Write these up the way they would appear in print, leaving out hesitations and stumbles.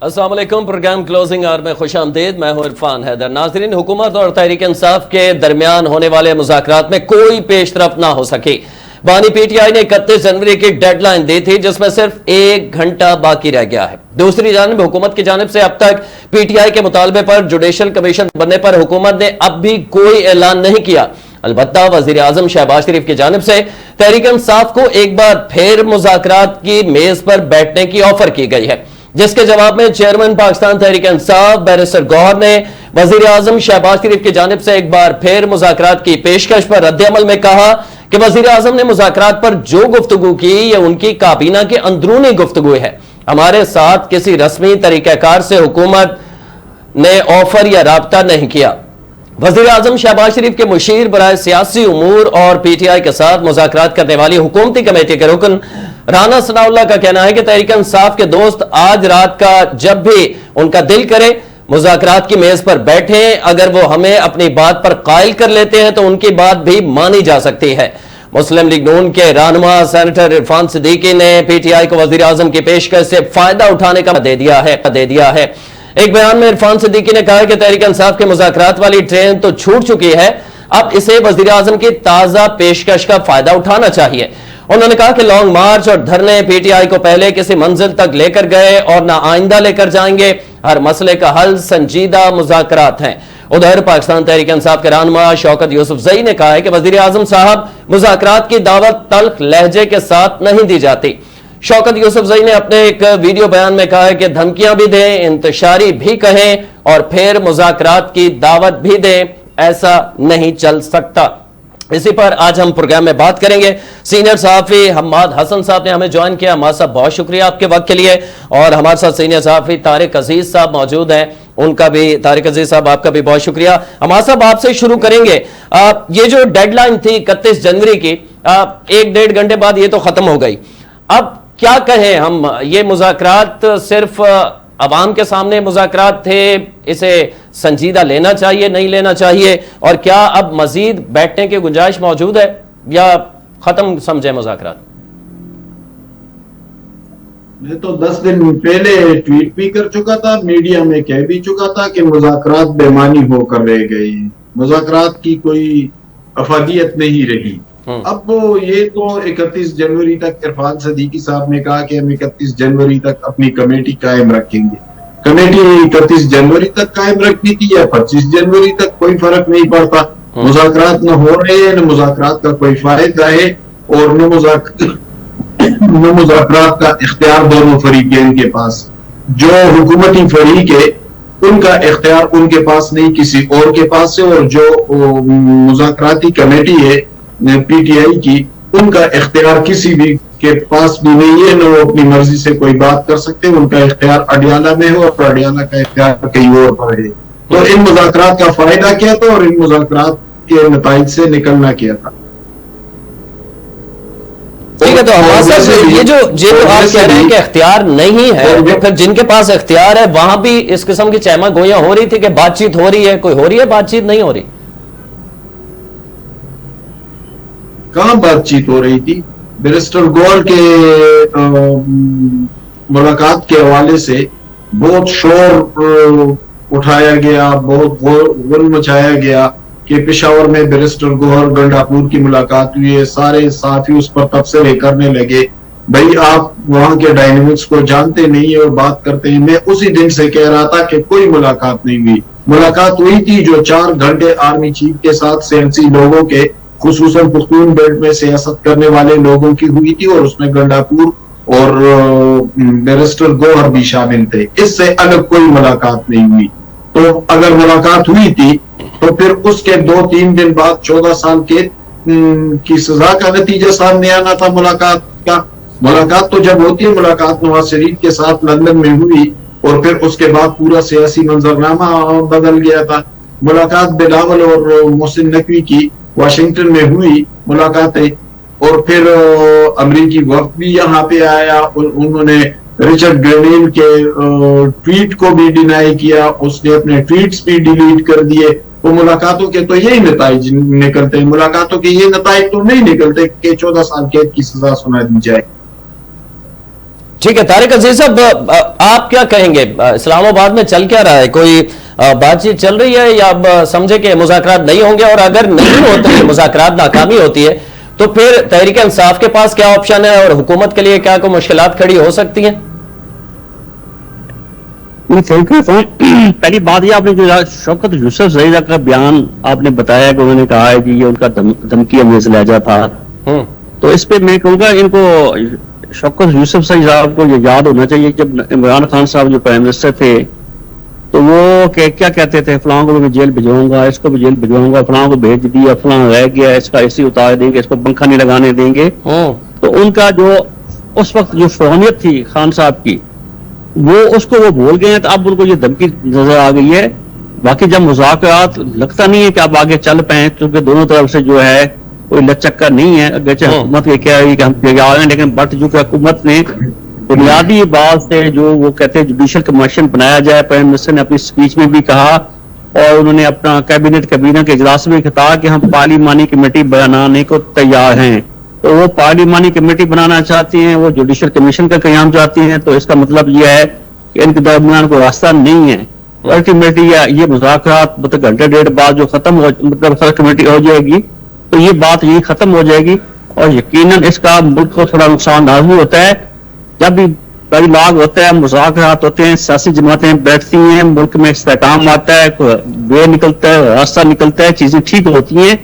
السلام علیکم، programme closing آور میں خوش آمدید. میں ہوں عرفان حیدر. ناظرین، حکومت اور تحریک انصاف کے درمیان ہونے والے مذاکرات میں کوئی پیش رفت نہ ہو سکی. بانی پی ٹی آئی نے 31 جنوری کی ڈیڈ لائن دی تھی، جس میں صرف 1 گھنٹہ باقی رہ گیا ہے. دوسری جانب حکومت کی جانب سے اب تک پی ٹی آئی کے مطالبے پر جوڈیشل کمیشن بننے پر حکومت نے اب بھی کوئی اعلان نہیں کیا. البتہ وزیر اعظم شہباز شریف کی جانب سے تحریک انصاف کو ایک بار پھر مذاکرات کی میز پر بیٹھنے کی آفر کی گئی ہے، جس کے جواب میں چیئرمین پاکستان تحریک انصاف بیرسٹر گوہر نے وزیر اعظم شہباز شریف کی جانب سے ایک بار پھر مذاکرات کی پیشکش پر رد عمل میں کہا کہ وزیر اعظم نے مذاکرات پر جو گفتگو کی یہ ان کی کابینہ کے اندرونی گفتگو ہے. ہمارے ساتھ کسی رسمی طریقہ کار سے حکومت نے آفر یا رابطہ نہیں کیا. وزیر اعظم شہباز شریف کے مشیر برائے سیاسی امور اور پی ٹی آئی کے ساتھ مذاکرات کرنے والی حکومتی کمیٹی کے رکن رانا ثناء اللہ کا کہنا ہے کہ تحریک انصاف کے دوست آج رات کا جب بھی ان کا دل کرے مذاکرات کی میز پر بیٹھیں. اگر وہ ہمیں اپنی بات پر قائل کر لیتے ہیں تو ان کی بات بھی مانی جا سکتی ہے. مسلم لیگ نون کے رہنما سینیٹر عرفان صدیقی نے پی ٹی آئی کو وزیر اعظم کی پیشکش سے فائدہ اٹھانے کا دے دیا ہے. ایک بیان میں عرفان صدیقی نے کہا کہ تحریک انصاف کے مذاکرات والی ٹرین تو چھوٹ چکی ہے، اب اسے وزیر اعظم کی تازہ پیشکش کا فائدہ اٹھانا چاہیے. انہوں نے کہا کہ لانگ مارچ اور دھرنے پی ٹی آئی کو پہلے کسی منزل تک لے کر گئے اور نہ آئندہ لے کر جائیں گے. ہر مسئلے کا حل سنجیدہ مذاکرات ہیں. ادھر پاکستان تحریک انصاف کے رہنما شوکت یوسف زئی نے کہا ہے کہ وزیر اعظم صاحب مذاکرات کی دعوت تلخ لہجے کے ساتھ نہیں دی جاتی. شوکت یوسف زئی نے اپنے ایک ویڈیو بیان میں کہا ہے کہ دھمکیاں بھی دیں، انتشاری بھی کہیں اور پھر مذاکرات کی دعوت بھی دیں، ایسا نہیں چل سکتا. اسی پر آج ہم پروگرام میں بات کریں گے. سینئر صحافی حماد حسن صاحب نے ہمیں جوائن کیا. حماد صاحب بہت شکریہ آپ کے وقت کے لیے. اور ہمارے ساتھ سینئر صحافی طارق عزیز صاحب موجود ہیں، ان کا بھی طارق عزیز صاحب آپ کا بھی بہت شکریہ. حماد صاحب آپ سے شروع کریں گے. یہ جو ڈیڈ لائن تھی 31 جنوری کی، 1-1.5 گھنٹے بعد یہ تو ختم ہو گئی. اب کیا کہیں ہم، یہ مذاکرات صرف عوام کے سامنے مذاکرات تھے، اسے سنجیدہ لینا چاہیے نہیں لینا چاہیے، اور کیا اب مزید بیٹھنے کی گنجائش موجود ہے یا ختم سمجھے مذاکرات؟ میں تو 10 دن پہلے ٹویٹ بھی کر چکا تھا، میڈیا میں کہہ بھی چکا تھا کہ مذاکرات بے معنی ہو کر رہ گئے، مذاکرات کی کوئی افادیت نہیں رہی. اب وہ یہ تو 31 جنوری تک عرفان صدیقی صاحب نے کہا کہ ہم 31 جنوری تک اپنی کمیٹی قائم رکھیں گے. کمیٹی 31 جنوری تک قائم رکھنی تھی یا 25 جنوری تک، کوئی فرق نہیں پڑتا. مذاکرات نہ ہو رہے ہیں، نہ مذاکرات کا کوئی فائدہ ہے اور نہ مذاکرات کا اختیار دونوں فریقین کے پاس. جو حکومتی فریق ہے ان کا اختیار ان کے پاس نہیں، کسی اور کے پاس ہے، اور جو مذاکراتی کمیٹی ہے پی ٹی آئی کی، ان کا اختیار کسی بھی کے پاس بھی نہیں ہے، نہ وہ اپنی مرضی سے کوئی بات کر سکتے. ان کا اختیار اڈیالہ میں ہے اور اڈیالہ کا اختیار کہیں اور پر ہے. تو ان مذاکرات کا فائدہ کیا تھا اور ان مذاکرات کے نتائج سے نکلنا کیا تھا؟ ٹھیک ہے، تو یہ جو آپ کہہ رہے ہیں کہ اختیار نہیں ہے، پھر جن کے پاس اختیار ہے وہاں بھی اس قسم کی چہمہ گوئیاں ہو رہی تھی کہ بات چیت ہو رہی ہے، کوئی ہو رہی ہے بات چیت نہیں ہو رہی؟ کہاں بات چیت ہو رہی تھی؟ بیرسٹر گوہر کے ملاقات کے حوالے سے بہت شور اٹھایا گیا، بہت غل مچایا گیا کہ پشاور میں بیرسٹر گوہر گنڈاپور کی ملاقات ہوئی ہے. سارے صحافی اس پر تبصرے کرنے لگے، بھائی آپ وہاں کے ڈائنامکس کو جانتے نہیں ہیں اور بات کرتے ہیں. میں اسی دن سے کہہ رہا تھا کہ کوئی ملاقات نہیں ہوئی. ملاقات ہوئی تھی جو 4 گھنٹے آرمی چیف کے ساتھ سیاسی لوگوں کے، خصوصاً پختون بیلٹ میں سیاست کرنے والے لوگوں کی ہوئی تھی، اور اس میں گنڈاپور اور بیرسٹر گوہر بھی شامل تھے. اس سے الگ کوئی ملاقات نہیں ہوئی. تو اگر ملاقات ہوئی تھی تو پھر اس کے 2-3 دن بعد 14 سال کی سزا کا نتیجہ سامنے آنا تھا ملاقات کا. ملاقات تو جب ہوتی ہے، ملاقات نواز شریف کے ساتھ لندن میں ہوئی اور پھر اس کے بعد پورا سیاسی منظرنامہ بدل گیا تھا. ملاقات بلاول اور محسن نقوی کی واشنگٹن میں ہوئی ملاقاتیں، اور پھر امریکی وفد بھی یہاں پہ آیا. انہوں نے رچرڈ گرینیل کے ٹویٹ کو بھی ڈینائی کیا، اس نے اپنے ٹویٹس بھی ڈیلیٹ کر دیے. تو ملاقاتوں کے تو یہی نتائج نکلتے ہیں. ملاقاتوں کے یہ نتائج تو نہیں نکلتے کہ 14 سال قید کی سزا سنا دی جائے. ٹھیک ہے طارق عزیز صاحب، آپ کیا کہیں گے؟ اسلام آباد میں چل کیا رہا ہے؟ کوئی بات چیت چل رہی ہے یا اب سمجھے کہ مذاکرات نہیں ہوں گے؟ اور اگر نہیں ہوتے مذاکرات ناکامی ہوتی ہے تو پھر تحریک انصاف کے پاس کیا آپشن ہے اور حکومت کے لیے کیا کوئی مشکلات کھڑی ہو سکتی ہیں؟ پہلی بات یہ، آپ نے جو شوکت یوسف زئی کا بیان آپ نے بتایا کہ انہوں نے کہا ہے کہ یہ ان کا دھمکی امیز لہجہ تھا، تو اس پہ میں کہوں گا ان کو شوکت یوسف زئی صاحب کو یہ یاد ہونا چاہیے جب عمران خان صاحب جو پرائم منسٹر تھے تو وہ کیا کہتے تھے، فلاں کو میں جیل بھجواؤں گا، اس کو بھی جیل بھجواؤں گا، فلاں کو بھیج دیا، فلاں رہ گیا، اس کا اے سی اتار دیں گے، اس کو پنکھا نہیں لگانے دیں گے. تو ان کا جو اس وقت جو فہمیت تھی خان صاحب کی، وہ اس کو وہ بھول گئے ہیں. تو اب ان کو یہ دھمکی نظر آ گئی ہے. باقی جب مذاکرات لگتا نہیں ہے کہ اب آگے چل پائیں، کیونکہ دونوں طرف سے جو ہے کوئی لچکا نہیں ہے. اگرچہ حکومت یہ کہہ رہی ہے کہ ہم تیار ہیں، لیکن بٹ جو کہ حکومت نے بنیادی بات سے جو وہ کہتے ہیں جوڈیشل کمیشن بنایا جائے، پرائم منسٹر نے اپنی اسپیچ میں بھی کہا اور انہوں نے اپنا کابینہ کے اجلاس میں کہا کہ ہم پارلیمانی کمیٹی بنانے کو تیار ہیں. تو وہ پارلیمانی کمیٹی بنانا چاہتی ہیں، وہ جوڈیشل کمیشن کا قیام چاہتی ہیں. تو اس کا مطلب یہ ہے کہ ان کے درمیان کوئی راستہ نہیں ہے. الٹیمیٹلی یہ مذاکرات مطلب گھنٹے ڈیڑھ بعد جو ختم ہو مطلب کمیٹی ہو جائے گی تو یہ بات یہی ختم ہو جائے گی. اور یقیناً اس کا ملک کو تھوڑا نقصان لازمی ہوتا ہے. جب بھی بڑی لاگ ہوتا ہے، مذاکرات ہوتے ہیں، سیاسی جماعتیں بیٹھتی ہیں، ملک میں استحکام آتا ہے، وے نکلتا ہے، راستہ نکلتا ہے، چیزیں ٹھیک ہوتی ہیں.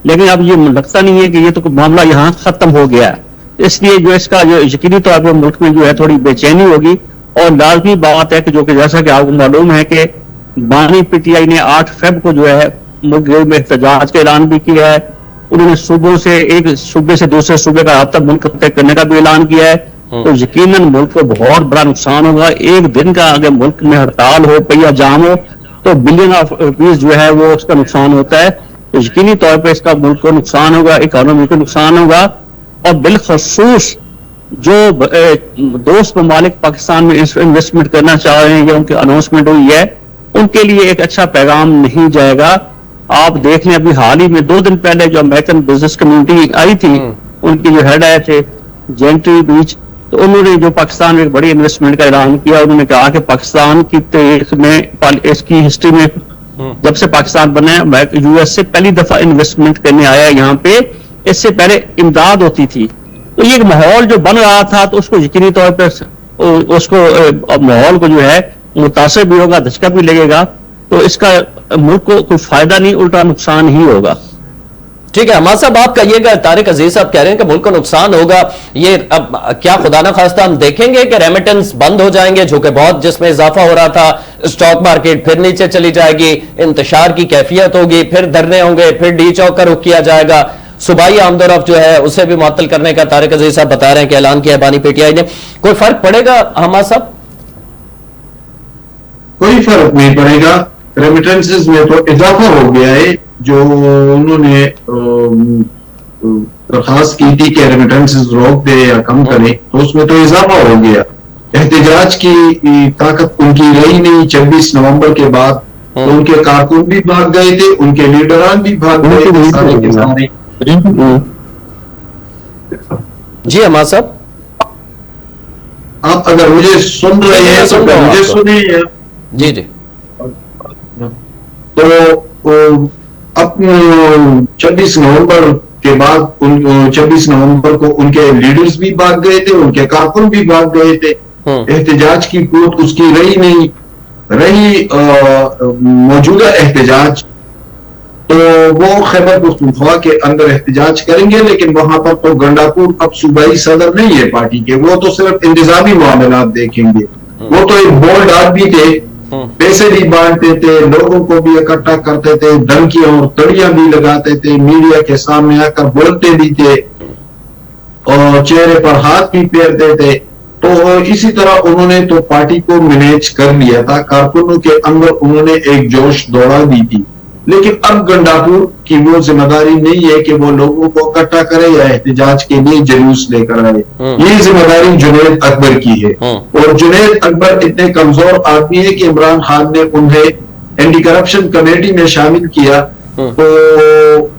لیکن اب یہ لگتا نہیں ہے کہ یہ تو معاملہ یہاں ختم ہو گیا ہے. اس لیے جو اس کا جو یقینی طور پر ملک میں جو ہے تھوڑی بے چینی ہوگی. اور لازمی بات ہے کہ جو کہ جیسا کہ آپ کو معلوم ہے کہ بانی پی ٹی آئی نے 8 فیب کو جو ہے ملک میں احتجاج کا اعلان بھی کیا ہے. انہوں نے صوبوں سے ایک صوبے سے دوسرے صوبے کا رابطہ منقطع کرنے کا بھی اعلان کیا ہے. تو یقیناً ملک کو بہت بڑا نقصان ہوگا. ایک دن کا اگر ملک میں ہڑتال ہو، پہیا جام ہو، تو بلین آف روپیز جو ہے وہ اس کا نقصان ہوتا ہے. تو یقینی طور پہ اس کا ملک کو نقصان ہوگا، اکانومی کو نقصان ہوگا. اور بالخصوص جو دوست ممالک پاکستان میں انویسٹمنٹ کرنا چاہ رہے ہیں یا ان کی اناؤنسمنٹ ہوئی ہے، ان کے لیے ایک اچھا پیغام نہیں جائے گا. آپ دیکھ لیں ابھی حال ہی میں 2 دن پہلے جو امریکن بزنس کمیونٹی آئی تھی، ان کی جو ہیڈ آئے تھے جینٹری بیچ، تو انہوں نے جو پاکستان میں ایک بڑی انویسٹمنٹ کا اعلان کیا. انہوں نے کہا کہ پاکستان کی تاریخ میں، اس کی ہسٹری میں جب سے پاکستان بنا ہے، یو ایس سے پہلی دفعہ انویسٹمنٹ کرنے آیا یہاں پہ. اس سے پہلے امداد ہوتی تھی. تو یہ ایک ماحول جو بن رہا تھا تو اس کو یقینی طور پر اس کو ماحول کو جو ہے متاثر بھی ہوگا، دھچکا بھی لگے گا. تو اس کا ملک کو کوئی فائدہ نہیں، الٹا نقصان ہی ہوگا. ٹھیک ہے حماد صاحب، آپ کہیے گا. طارق عزیز صاحب کہہ رہے ہیں کہ ملک کو نقصان ہوگا. یہ اب کیا خدا نہ خواستہ ہم دیکھیں گے کہ ریمیٹنس بند ہو جائیں گے، جو کہ بہت جس میں اضافہ ہو رہا تھا، اسٹاک مارکیٹ پھر نیچے چلی جائے گی، انتشار کی کیفیت ہوگی، پھر دھرنے ہوں گے، پھر ڈی چوک کا رخ کیا جائے گا، صوبائی آمد و رفت جو ہے اسے بھی معطل کرنے کا طارق عزیز صاحب بتا رہے ہیں کہ اعلان کیا ہے بانی پی ٹی آئی نے. کوئی فرق پڑے گا حماد صاحب؟ کوئی فرق نہیں پڑے گا. ریمیٹنسز میں تو اضافہ ہو گیا ہے. جو انہوں نے درخواست کی تھی کہ ریمیٹنسز روک دے یا کم کرے، تو اس میں تو اضافہ ہو گیا. احتجاج کی طاقت ان کی رہی نہیں 26 نومبر کے بعد. تو ان کے کارکن بھی بھاگ گئے تھے، ان کے لیڈران بھی بھاگ گئے تھے سارے کے سارے. جی حماد صاحب، آپ اگر مجھے سن رہے ہیں تو مجھے سنیں. جی جی. تو اب 26 نومبر کے بعد 26 نومبر کو ان کے لیڈرز بھی بھاگ گئے تھے، ان کے کارکن بھی بھاگ گئے تھے. احتجاج کی قوت اس کی رہی نہیں. رہی موجودہ احتجاج، تو وہ خیبر پختونخوا کے اندر احتجاج کریں گے، لیکن وہاں پر تو گنڈاپور اب صوبائی صدر نہیں ہے پارٹی کے. وہ تو صرف انتظامی معاملات دیکھیں گے. وہ تو ایک بولڈ آدمی تھے، پیسے بھی بانٹتے تھے، لوگوں کو بھی اکٹھا کرتے تھے، دھمکیاں اور تڑیاں بھی لگاتے تھے، میڈیا کے سامنے آ کر بولتے بھی تھے اور چہرے پر ہاتھ بھی پھیرتے تھے. تو اسی طرح انہوں نے تو پارٹی کو مینیج کر لیا تھا. کارکنوں کے اندر انہوں نے ایک جوش دوڑا دی تھی. لیکن اب گنڈاپور کی وہ ذمہ داری نہیں ہے کہ وہ لوگوں کو اکٹھا کرے یا احتجاج کے لیے جلوس لے کر آئے. یہ ذمہ داری جنید اکبر کی ہے. اور جنید اکبر اتنے کمزور آدمی ہے کہ عمران خان نے انہیں اینٹی کرپشن کمیٹی میں شامل کیا تو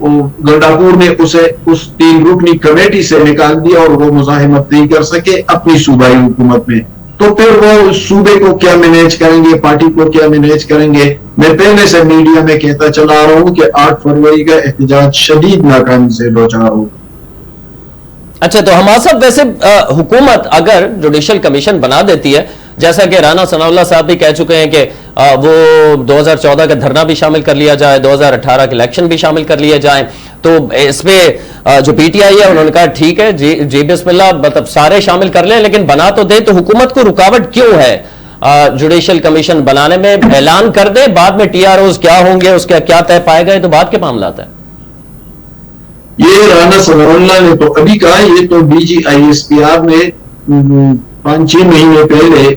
گنڈاپور نے اسے اس 3 رکنی کمیٹی سے نکال دیا اور وہ مزاحمت نہیں کر سکے اپنی صوبائی حکومت میں. تو پھر وہ صوبے کو کیا مینیج کریں گے, پارٹی کو کیا مینیج کریں گے. میں پہلے سے میڈیا میں کہتا چلا آ رہا ہوں کہ 8 فروری کا احتجاج شدید ناکامی سے دوچار ہو. اچھا, تو حماد صاحب ویسے حکومت اگر جوڈیشل کمیشن بنا دیتی ہے, جیسا کہ رانا ثناء اللہ صاحب بھی کہہ چکے ہیں کہ وہ 2014 کا دھرنا بھی شامل کر لیا جائے, 2018 کے الیکشن بھی شامل کر لیے جائیں, تو اس پہ جو پی ٹی آئی ہے انہوں نے کہا ٹھیک ہے جی بسم اللہ, مطلب سارے شامل کر لیں لیکن بنا تو دیں. تو حکومت کو رکاوٹ کیوں ہے جوڈیشل کمیشن بنانے میں؟ اعلان کر دیں, بعد میں ٹی آر اوز کیا ہوں گے, اس کا کیا طے پائے گا, یہ تو بعد کے معاملات ہیں. یہ رانا ثناء اللہ نے تو ابھی کہا, یہ تو D G I S P R نے 5-6 مہینے پہلے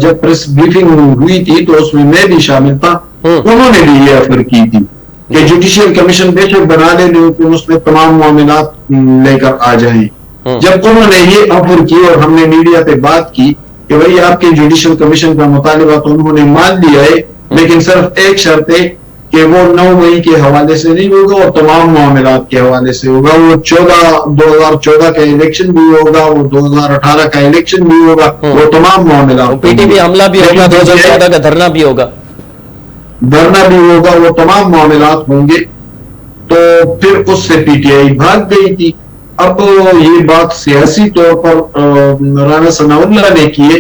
جب پریس بریفنگ ہوئی تھی تو اس میں بھی شامل تھا, انہوں نے بھی یہ آفر کی تھی کہ جوڈیشل کمیشن بے شک بنا لے لیکن اس میں تمام معاملات لے کر آ جائیں. جب انہوں نے یہ آفر کی اور ہم نے میڈیا پہ بات کی کہ بھئی آپ کے جوڈیشل کمیشن کا مطالبہ تو انہوں نے مان لیا ہے لیکن صرف ایک شرط ہے کہ وہ 9 مئی کے حوالے سے نہیں ہوگا اور تمام معاملات کے حوالے سے ہوگا. وہ 2014 کا الیکشن بھی ہوگا, وہ 2018 کا الیکشن بھی ہوگا, وہ تمام معاملات. پی ٹی پی حملہ بھی ہوگا, 2014 کا دھرنا بھی ہوگا, وہ تمام معاملات ہوں گے. تو پھر اس سے پی ٹی آئی بھاگ گئی تھی. اب یہ بات سیاسی طور پر رانا ثناء اللہ نے کی ہے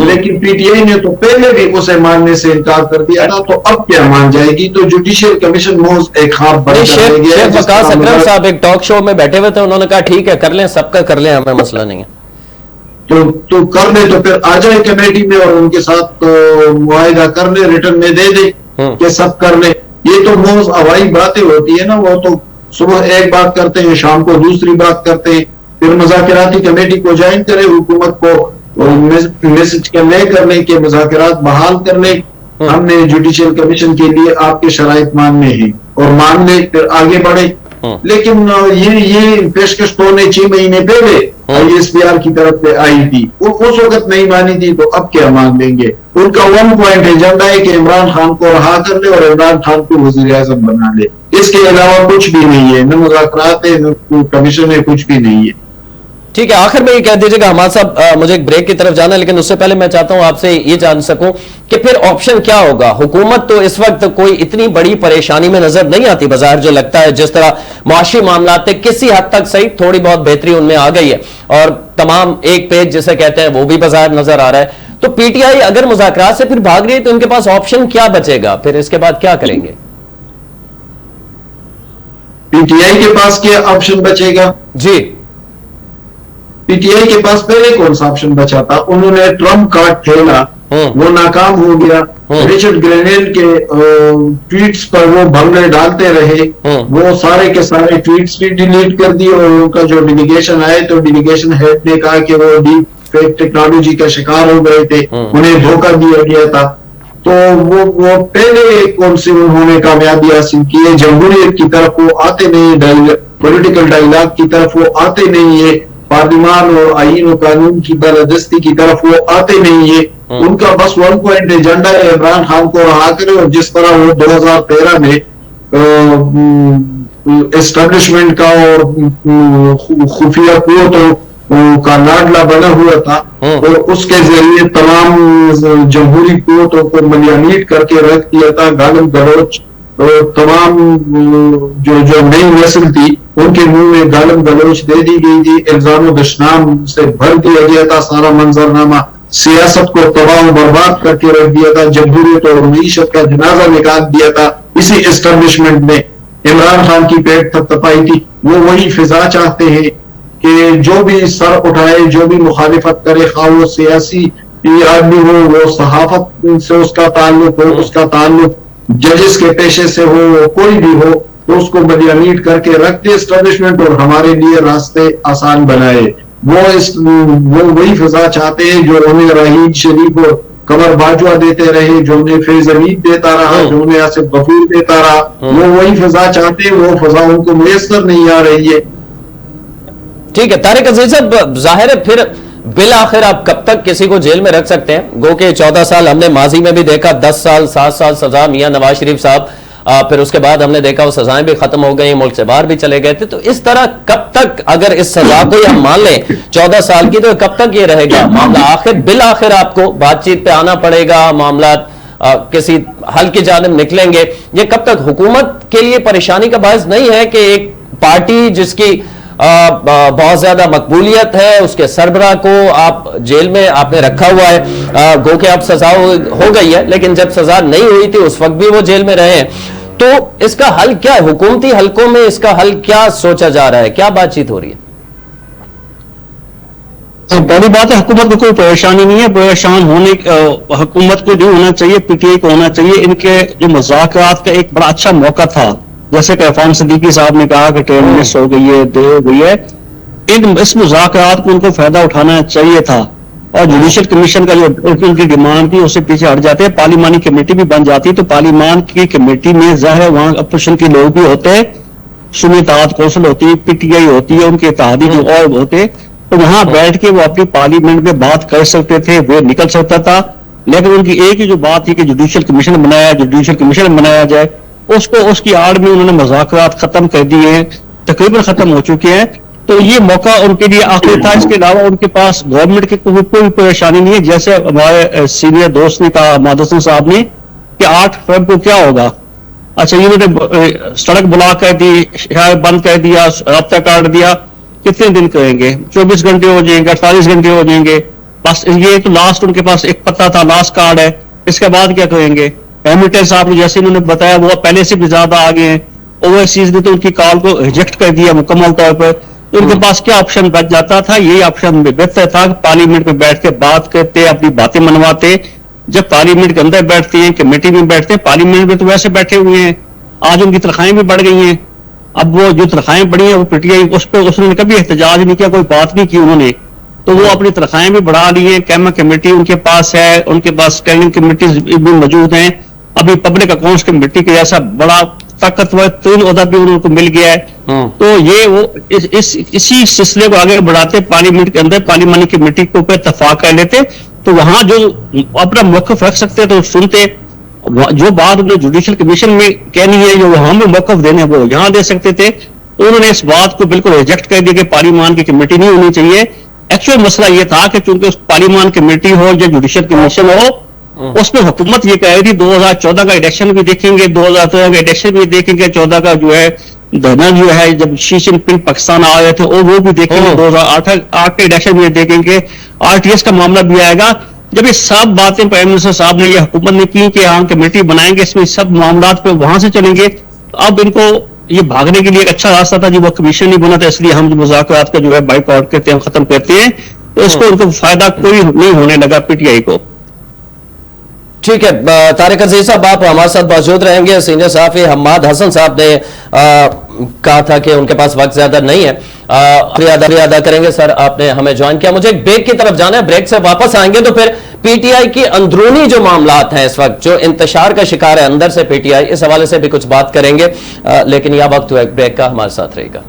لیکن پی ٹی آئی نے تو پہلے بھی اسے ماننے سے انکار کر دیا تھا, تو اب کیا مان جائے گی؟ تو جوڈیشل کمیشن محض ایک خواب بن کر رہ گیا ہے. شیخ وقاص اکرم صاحب ایک ٹاک شو میں بیٹھے ہوئے تھے, انہوں نے کہا ٹھیک ہے کر لیں, سب کا کر لیں, ہمیں مسئلہ نہیں ہے. تو کر لیں, تو پھر آ جائے کمیٹی میں اور ان کے ساتھ معاہدہ کر لیں, ریٹرن میں دے دیں کہ سب کر لیں. یہ تو محض ہوائی باتیں ہوتی ہے نا, وہ تو صبح ایک بات کرتے ہیں, شام کو دوسری بات کرتے ہیں. پھر مذاکراتی کمیٹی کو جوائن کرے, حکومت کو میسج کنوے کر لیں کہ مذاکرات بحال کر لیں, ہم نے جوڈیشل کمیشن کے لیے آپ کے شرائط ماننے ہیں اور مان لیں, پھر آگے بڑھے. لیکن یہ پیشکش تو نے 6 مہینے پہلے آئی ایس پی آر کی طرف سے آئی تھی, وہ اس وقت نہیں مانی تھی, تو اب کیا مان لیں گے؟ ان کا 1 پوائنٹ ایجنڈا ہے کہ عمران خان کو رہا کر لے اور عمران خان کو وزیر اعظم بنا لے. اس کے علاوہ کچھ بھی نہیں ہے, نہ مذاکرات ہے نہ کمیشن ہے, کچھ بھی نہیں ہے. ٹھیک ہے, آخر میں یہ کہہ دیجیے گا حماد صاحب, مجھے ایک بریک کی طرف جانا ہے لیکن اس سے پہلے میں چاہتا ہوں آپ سے یہ جان سکوں کہ پھر آپشن کیا ہوگا. حکومت تو اس وقت کوئی اتنی بڑی پریشانی میں نظر نہیں آتی بظاہر, جو لگتا ہے جس طرح معاشی معاملات کسی حد تک صحیح تھوڑی بہت بہتری ان میں آ گئی ہے اور تمام ایک پیج جسے کہتے ہیں وہ بھی بظاہر نظر آ رہا ہے. تو پی ٹی آئی اگر مذاکرات سے پھر بھاگ رہی ہے تو ان کے پاس آپشن کیا بچے گا, پھر اس کے بعد کیا کریں گے؟ پی ٹی آئی کے پاس کیا آپشن بچے گا؟ جی, پی ٹی آئی کے پاس پہلے کون سا آپشن بچا تھا؟ انہوں نے ٹرمپ کارڈ کھیلا, وہ ناکام ہو گیا. رچرڈ گرینل کے ٹویٹس پر وہ بھنگڑے ڈالتے رہے, وہ سارے کے سارے ٹویٹس بھی ڈیلیٹ کر دیے اور ان کا جو ڈیلیگیشن آئے تو ڈیلیگیشن ہیڈ نے کہا کہ وہ ڈیپ فیک ٹیکنالوجی کا شکار ہو گئے تھے, انہیں دھوکہ دیا گیا تھا. تو وہ پہلے کون سی انہوں نے کامیابی حاصل کی ہے؟ جمہوریت کی طرف وہ آتے نہیں, پولیٹیکل ڈائیلاگ کی طرف وہ آتے نہیں ہے, پارلیمان اور آئین و قانون کی بالادستی کی طرف وہ آتے نہیں ہے. ان کا بس 1 پوائنٹ ایجنڈا ہے عمران خان کو رہا کرے, اور جس طرح وہ 2013 میں اسٹیبلشمنٹ کا اور خفیہ قوتوں کا لاڈلا بنا ہوا تھا اور اس کے ذریعے تمام جمہوری قوتوں کو ملیامیٹ کر کے رکھ دیا تھا. گالم گلوچ تمام جو نئی نسل تھی ان کے منہ میں گالم گلوچ دے دی گئی تھی, الزام و دشنام سے بھر دیا گیا تھا سارا منظرنامہ, سیاست کو تباہ و برباد کر کے رکھ دیا تھا, جمہوریت اور معیشت کا جنازہ نکال دیا تھا. اسی اسٹیبلشمنٹ نے عمران خان کی پیٹ تھپ تپائی تھی. وہ وہی فضا چاہتے ہیں کہ جو بھی سر اٹھائے, جو بھی مخالفت کرے, خواہ وہ سیاسی آدمی ہو, وہ صحافت سے اس کا تعلق ہو, اس کا تعلق ججز کے پیشے سے ہو, کوئی بھی ہو, تو اس کو ملیامیٹ کر کے رکھتے اسٹیبلشمنٹ اور ہمارے لیے راستے آسان بنائے. وہ وہی فضا چاہتے ہیں جو انہیں رحیم شریف اور قمر باجوہ دیتے رہے, جو انہیں فیض حمید دیتا رہا, جو انہیں آصف غفور دیتا رہا. وہ وہی فضا چاہتے ہیں, وہ فضا ان کو میسر نہیں آ رہی ہے. ٹھیک ہے طارق عزیز صاحب, ظاہر ہے پھر بالآخر آپ کب تک کسی کو جیل میں رکھ سکتے ہیں؟ گو کہ 14 سال ہم نے ماضی میں بھی دیکھا, 10 سال 7 سال سزا میاں نواز شریف صاحب پھر اس کے بعد ہم نے دیکھا وہ سزائیں بھی ختم ہو گئی, ملک سے باہر بھی چلے گئے تھے. تو اس طرح کب تک, اگر اس سزا کو ہم مان لیں 14 سال کی, تو کب تک یہ رہے گا معاملہ؟ بالآخر آپ کو بات چیت پہ آنا پڑے گا, معاملات کسی حل کی جانب نکلیں گے. یہ کب تک حکومت کے لیے پریشانی کا باعث نہیں ہے کہ ایک پارٹی جس کی بہت زیادہ مقبولیت ہے, اس کے سربراہ کو آپ جیل میں آپ نے رکھا ہوا ہے, گو کہ اب سزا ہو گئی ہے, لیکن جب سزا نہیں ہوئی تھی اس وقت بھی وہ جیل میں رہے ہیں. تو اس کا حل کیا ہے؟ حکومتی حلقوں میں اس کا حل کیا سوچا جا رہا ہے, کیا بات چیت ہو رہی ہے؟ پہلی بات ہے حکومت کو کوئی پریشانی نہیں ہے. پریشان ہونے حکومت کو نہیں ہونا چاہیے, پی ٹی آئی کو ہونا چاہیے. ان کے جو مذاکرات کا ایک بڑا اچھا موقع تھا, جیسے کہ عرفان صدیقی صاحب نے کہا کہ ٹرین مس ہو گئی ہے, دیر ہو گئی ہے, اس مذاکرات کو ان کو فائدہ اٹھانا چاہیے تھا. اور جوڈیشل کمیشن کا جو ان کی ڈیمانڈ تھی اس سے پیچھے ہٹ جاتے ہیں. پارلیمانی کمیٹی بھی بن جاتی, تو پارلیمان کی کمیٹی میں ظاہر وہاں اپوزیشن کے لوگ بھی ہوتے ہیں, سنی اتحاد کونسل ہوتی ہے, پی ٹی آئی ہوتی ہے, ان کے اتحادی جو اور ہوتے, تو وہاں بیٹھ کے وہ اپنی پارلیمنٹ میں بات کر سکتے تھے, وہ نکل سکتا تھا. لیکن ان کی ایک ہی جو بات تھی کہ جوڈیشل کمیشن بنایا جائے, اس کی آڑ میں انہوں نے مذاکرات ختم کر دیے ہیں, تقریباً ختم ہو چکے ہیں. تو یہ موقع ان کے لیے آخری تھا. اس کے علاوہ ان کے پاس گورنمنٹ کی کوئی پریشانی نہیں ہے. جیسے ہمارے سینئر دوست نے کہا, مہاد حسن صاحب نے, کہ 8 فروری کو کیا ہوگا. اچھا, انہوں نے سڑک بلاک کر دی, شہر بند کر دیا, رابطہ کاٹ دیا, کتنے دن کریں گے؟ 24 گھنٹے ہو جائیں گے, 48 گھنٹے ہو جائیں گے, بس یہ تو لاسٹ ان کے پاس ایک پتہ تھا, لاسٹ کارڈ ہے. اس کے بعد کیا کریں گے؟ ہیملٹن صاحب نے جیسے انہوں نے بتایا وہ پہلے سے بھی زیادہ آگے ہیں. اوورسیز نے تو ان کی کال کو ریجیکٹ کر دیا مکمل طور پر. تو ان کے پاس کیا آپشن بچ جاتا تھا؟ یہی آپشن بہتر تھا کہ پارلیمنٹ میں بیٹھ کے بات کرتے, اپنی باتیں منواتے. جب پارلیمنٹ کے اندر بیٹھتے ہیں, کمیٹی میں بیٹھتے ہیں, پارلیمنٹ میں تو ویسے بیٹھے ہوئے ہیں, آج ان کی تنخواہیں بھی بڑھ گئی ہیں. اب وہ جو تنخواہیں بڑھی ہیں وہ پی ٹی آئی اس پہ اس نے کبھی احتجاج نہیں کیا, کوئی بات نہیں کی انہوں نے. تو وہ اپنی تنخواہیں بھی بڑھا لی ہیں. کیما کمیٹی ان کے پاس ہے, ان کے پاس اسٹینڈنگ کمیٹیز بھی موجود ہیں. ابھی پبلک اکاؤنٹس کمیٹی کے جیسا بڑا طاقتور 3 عہدہ بھی انہوں کو مل گیا ہے. تو یہ وہ اسی سلسلے کو آگے بڑھاتے, پارلیمنٹ کے اندر پارلیمانی کمیٹی کے اوپر اتفاق کر لیتے, تو وہاں جو اپنا موقف رکھ سکتے تو سنتے. جو بات انہوں نے جوڈیشل کمیشن میں کہنی ہے, جو وہاں میں موقف دینے وہ یہاں دے سکتے تھے. انہوں نے اس بات کو بالکل ریجیکٹ کر دیا کہ پارلیمان کی کمیٹی نہیں ہونی چاہیے. ایکچوئل مسئلہ یہ تھا کہ چونکہ اس پارلیمان کمیٹی ہو یا جوڈیشل کمیشن ہو, اس میں حکومت یہ کہہ رہی تھی 2014 کا الیکشن بھی دیکھیں گے, 2013 کا الیکشن بھی دیکھیں گے, 14 کا جو ہے دھرنا جو ہے جب شی جن پنگ پاکستان آ رہے تھے وہ بھی دیکھیں گے, 2008 کے الیکشن بھی دیکھیں گے, RTS کا معاملہ بھی آئے گا. جب یہ سب باتیں پرائم منسٹر صاحب نے, یہ حکومت نے کی کہ ہم کمیٹی بنائیں گے, اس میں سب معاملات پہ وہاں سے چلیں گے, اب ان کو یہ بھاگنے کے لیے ایک اچھا راستہ تھا جب وہ کمیشن نہیں بنا تھا. اس لیے ہم جو مذاکرات کا جو ہے بائیک آؤٹ کرتے ہیں, ختم کرتے ہیں, تو اس کو ان کو فائدہ کوئی نہیں ہونے لگا پی ٹی آئی کو. ٹھیک ہے, طارق عزیز صاحب آپ ہمارے ساتھ موجود رہیں گے. سینئر صحافی حماد حسن صاحب نے کہا تھا کہ ان کے پاس وقت زیادہ نہیں ہے, شکریہ ادا کریں گے سر, آپ نے ہمیں جوائن کیا. مجھے ایک بریک کی طرف جانا ہے, بریک سے واپس آئیں گے تو پھر پی ٹی آئی کی اندرونی جو معاملات ہیں اس وقت, جو انتشار کا شکار ہے اندر سے پی ٹی آئی, اس حوالے سے بھی کچھ بات کریں گے. لیکن یہ وقت ہوا ایک بریک کا, ہمارے ساتھ رہے گا.